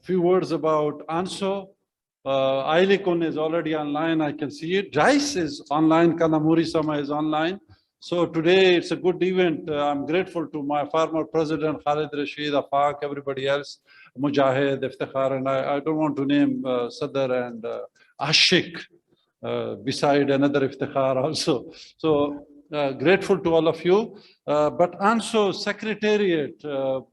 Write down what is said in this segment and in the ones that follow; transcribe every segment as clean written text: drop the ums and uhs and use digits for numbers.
Few words about ANSO. Ailikum is already online, I can see it. Jais is online, Kanamuri Sama is online. So today it's a good event. I'm grateful to my former president, Khalid Rashid, Afaq, everybody else, Mujahid, Iftikhar, and I don't want to name Sadr and Ashik beside another Iftikhar also. So grateful to all of you. But ANSO Secretariat,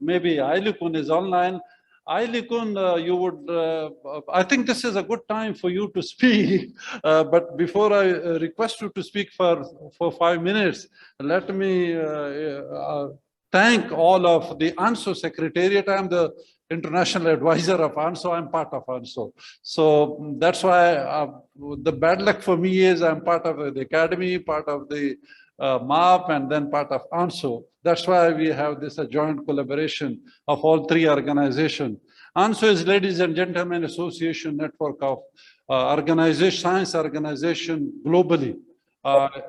maybe Ailikum is online. Ailikum, you would, I think this is a good time for you to speak. But before I request you to speak for 5 minutes, let me thank all of the ANSO Secretariat. I'm the international advisor of ANSO. I'm part of ANSO. So that's why the bad luck for me is I'm part of the academy, part of the MAAP, and then part of ANSO. That's why we have this joint collaboration of all three organizations. ANSO is, ladies and gentlemen, association network of science organization globally.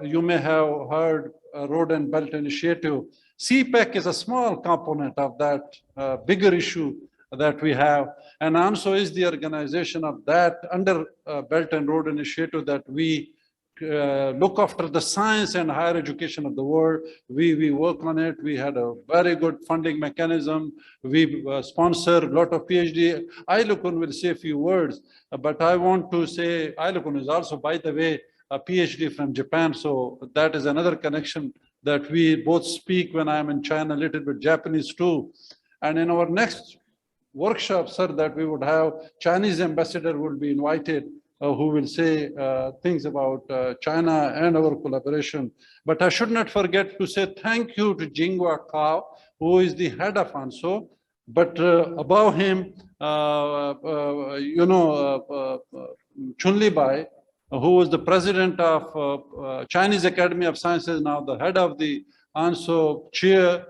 You may have heard Road and Belt Initiative. CPEC is a small component of that bigger issue that we have. And ANSO is the organization of that under Belt and Road Initiative that we look after the science and higher education of the world. We work on it. We had a very good funding mechanism. We sponsor a lot of PhD. Ailikum will say a few words, but I want to say Ailikum is also, by the way, a PhD from Japan. So that is another connection that we both speak when I'm in China, a little bit Japanese too. And in our next workshop, sir, that we would have, Chinese ambassador will be invited who will say things about China and our collaboration. But I should not forget to say thank you to Jinghua Kao, who is the head of ANSO. But above him, Chunli Bai, who was the president of Chinese Academy of Sciences, now the head of the ANSO chair,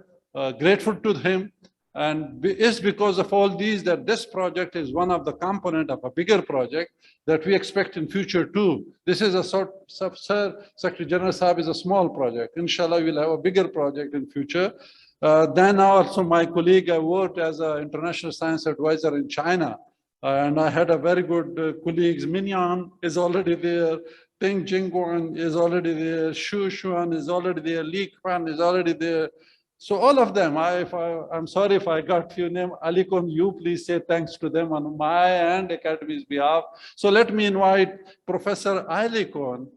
grateful to him. And it's because of all these that this project is one of the component of a bigger project that we expect in future too. This is a sort of, Sir Secretary General Saab is a small project. Inshallah, we'll have a bigger project in future. Then also my colleague, I worked as an international science advisor in China. And I had a very good colleagues. Minyan is already there. Peng Jingguan is already there. Shu Xuan is already there. Li Quan is already there. So all of them, I'm sorry if I got few names. Ailikum, you please say thanks to them on my and Academy's behalf. So let me invite Professor Ailikum.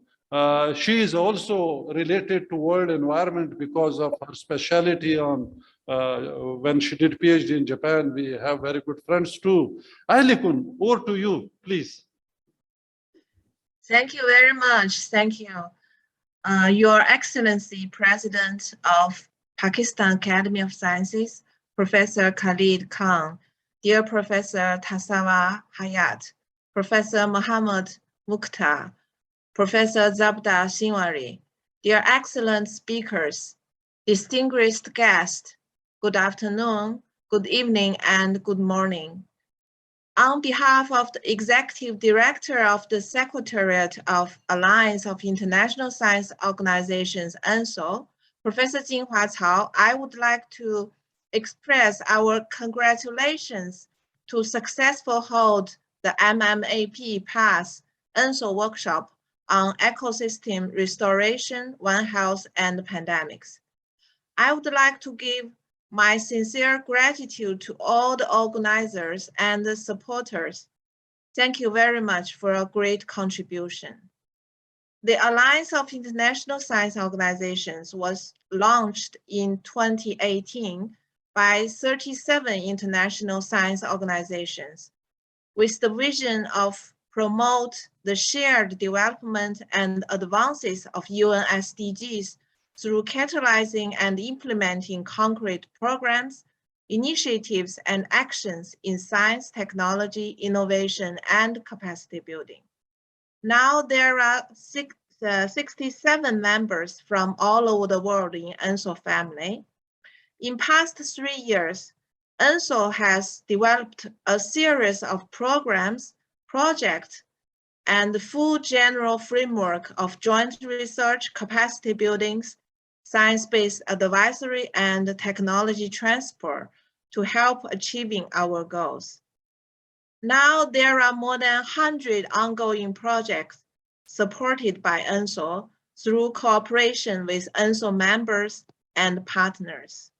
She is also related to world environment because of her specialty on when she did PhD in Japan. We have very good friends too. Ailikum, over to you, please. Thank you very much. Thank you. Your Excellency, President of Pakistan Academy of Sciences, Professor Khalid Khan, dear Professor Tasawa Hayat, Professor Muhammad Mukhtar, Professor Zabda Shinwari, dear excellent speakers, distinguished guests, good afternoon, good evening, and good morning. On behalf of the Executive Director of the Secretariat of Alliance of International Science Organizations, ANSO, Professor Jinghua Cao, I would like to express our congratulations to successfully hold the MAAP-PAS-ANSO workshop on ecosystem restoration, One Health, and pandemics. I would like to give my sincere gratitude to all the organizers and the supporters. Thank you very much for a great contribution. The Alliance of International Science Organizations was launched in 2018 by 37 international science organizations with the vision of promote the shared development and advances of UN SDGs through catalyzing and implementing concrete programs, initiatives, and actions in science, technology, innovation, and capacity building. Now there are 67 members from all over the world in ANSO family. In past 3 years, ANSO has developed a series of programs, projects, and full general framework of joint research, capacity buildings, science-based advisory, and technology transfer to help achieving our goals. Now there are more than 100 ongoing projects supported by ANSO through cooperation with ANSO members and partners.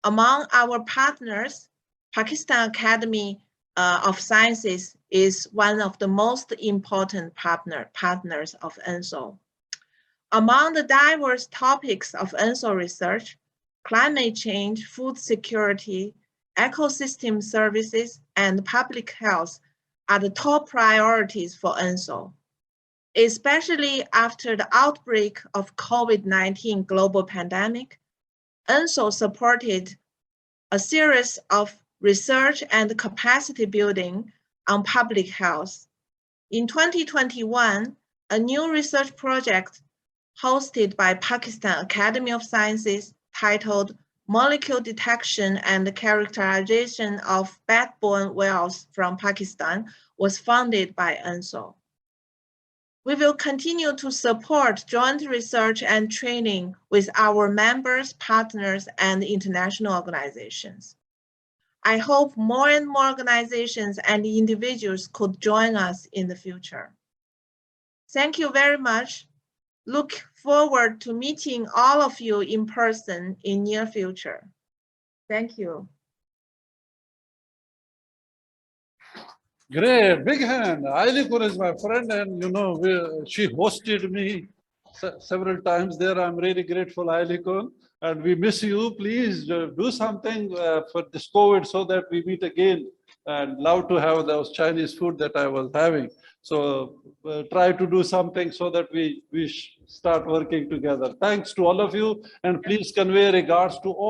Among our partners, Pakistan Academy of Sciences is one of the most important partners of ANSO. Among the diverse topics of ANSO research, climate change, food security, ecosystem services, and public health are the top priorities for ANSO. Especially after the outbreak of COVID-19 global pandemic, ANSO supported a series of research and capacity building on public health. In 2021, a new research project hosted by Pakistan Academy of Sciences titled Molecule Detection and Characterization of Bed-borne Whales from Pakistan was funded by ANSO. We will continue to support joint research and training with our members, partners, and international organizations. I hope more and more organizations and individuals could join us in the future. Thank you very much. Look forward to meeting all of you in person in near future. Thank you. Great, big hand. Ailikum is my friend, and you know, she hosted me several times there. I'm really grateful, Ailikum, and we miss you. Please do something for this COVID so that we meet again. And love to have those Chinese food that I was having. So try to do something so that we start working together. Thanks to all of you, and please convey regards to all.